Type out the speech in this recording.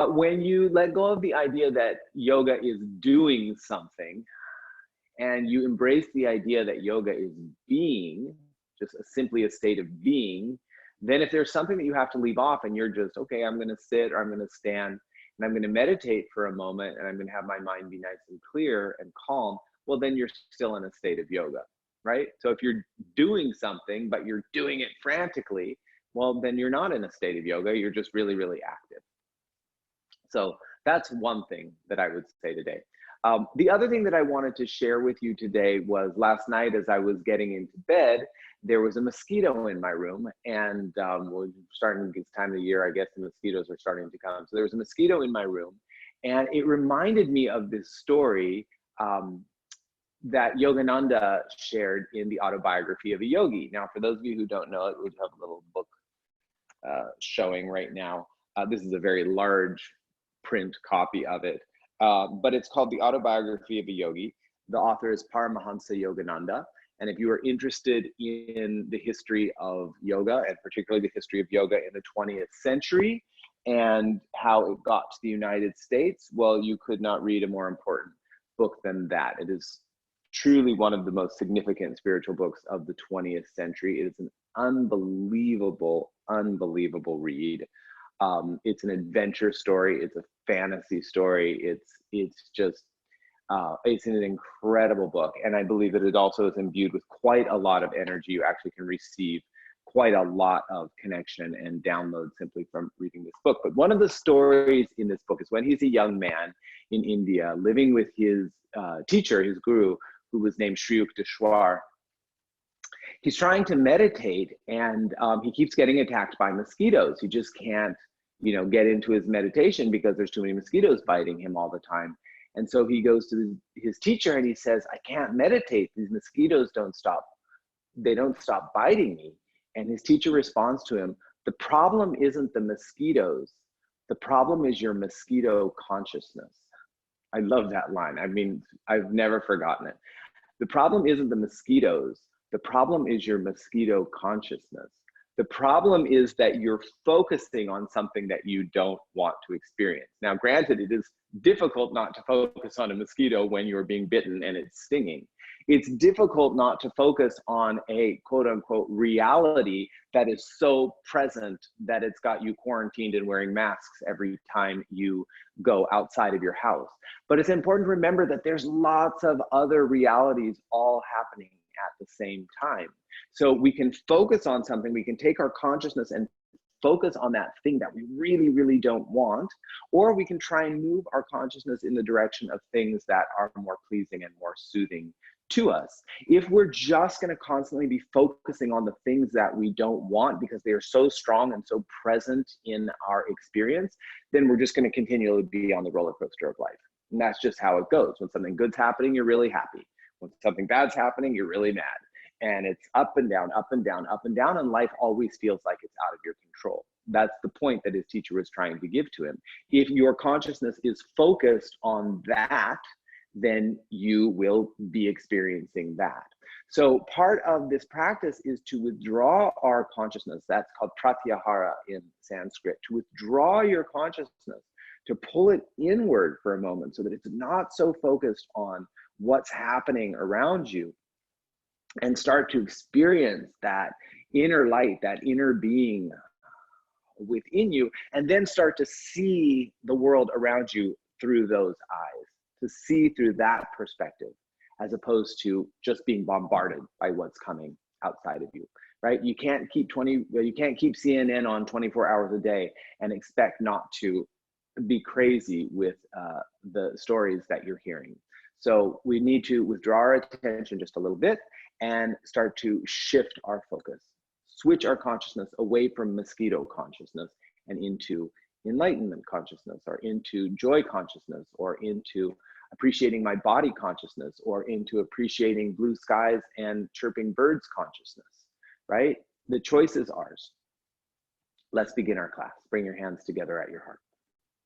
When you let go of the idea that yoga is doing something, and you embrace the idea that yoga is being, just simply a state of being, then if there's something that you have to leave off and you're just, okay, I'm going to sit or I'm going to stand and I'm going to meditate for a moment and I'm going to have my mind be nice and clear and calm, well, then you're still in a state of yoga, right? So if you're doing something, but you're doing it frantically, well, then you're not in a state of yoga. You're just really, really active. So that's one thing that I would say today. The other thing that I wanted to share with you today was last night as I was getting into bed, there was a mosquito in my room, and we're starting, it's time of the year, I guess the mosquitoes are starting to come. So there was a mosquito in my room, and it reminded me of this story that Yogananda shared in the autobiography of a yogi. Now, for those of you who don't know it, we have a little book showing right now. This is a very large print copy of it. But it's called The Autobiography of a Yogi. The author is Paramahansa Yogananda. And if you are interested in the history of yoga, and particularly the history of yoga in the 20th century and how it got to the United States, well, you could not read a more important book than that. It is truly one of the most significant spiritual books of the 20th century. It is an unbelievable, unbelievable read. It's an adventure story. It's a fantasy story. It's just, it's an incredible book. And I believe that it also is imbued with quite a lot of energy. You actually can receive quite a lot of connection and download simply from reading this book. But one of the stories in this book is when he's a young man in India, living with his teacher, his guru, who was named Sri Yukteswar. He's trying to meditate, and he keeps getting attacked by mosquitoes. He just can't, get into his meditation because there's too many mosquitoes biting him all the time. And so he goes to his teacher and he says, I can't meditate. These mosquitoes don't stop. They don't stop biting me. And his teacher responds to him, the problem isn't the mosquitoes. The problem is your mosquito consciousness. I love that line. I mean, I've never forgotten it. The problem isn't the mosquitoes. The problem is your mosquito consciousness. The problem is that you're focusing on something that you don't want to experience. Now, granted, it is difficult not to focus on a mosquito when you're being bitten and it's stinging. It's difficult not to focus on a quote unquote reality that is so present that it's got you quarantined and wearing masks every time you go outside of your house. But it's important to remember that there's lots of other realities all happening at the same time. So we can focus on something, we can take our consciousness and focus on that thing that we really, really don't want, or we can try and move our consciousness in the direction of things that are more pleasing and more soothing to us. If we're just going to constantly be focusing on the things that we don't want because they are so strong and so present in our experience, then we're just going to continually be on the roller coaster of life. And that's just how it goes. When something good's happening, you're really happy. When something bad's happening, you're really mad. And it's up and down, up and down, up and down, and life always feels like it's out of your control. That's the point that his teacher was trying to give to him. If your consciousness is focused on that, then you will be experiencing that. So part of this practice is to withdraw our consciousness. That's called pratyahara in Sanskrit. To withdraw your consciousness, to pull it inward for a moment so that it's not so focused on what's happening around you, and start to experience that inner light, that inner being within you, and then start to see the world around you through those eyes, to see through that perspective, as opposed to just being bombarded by what's coming outside of you, right? You can't keep CNN on 24 hours a day and expect not to be crazy with the stories that you're hearing. So we need to withdraw our attention just a little bit and start to shift our focus, switch our consciousness away from mosquito consciousness and into enlightenment consciousness, or into joy consciousness, or into appreciating my body consciousness, or into appreciating blue skies and chirping birds consciousness, right? The choice is ours. Let's begin our class. Bring your hands together at your heart.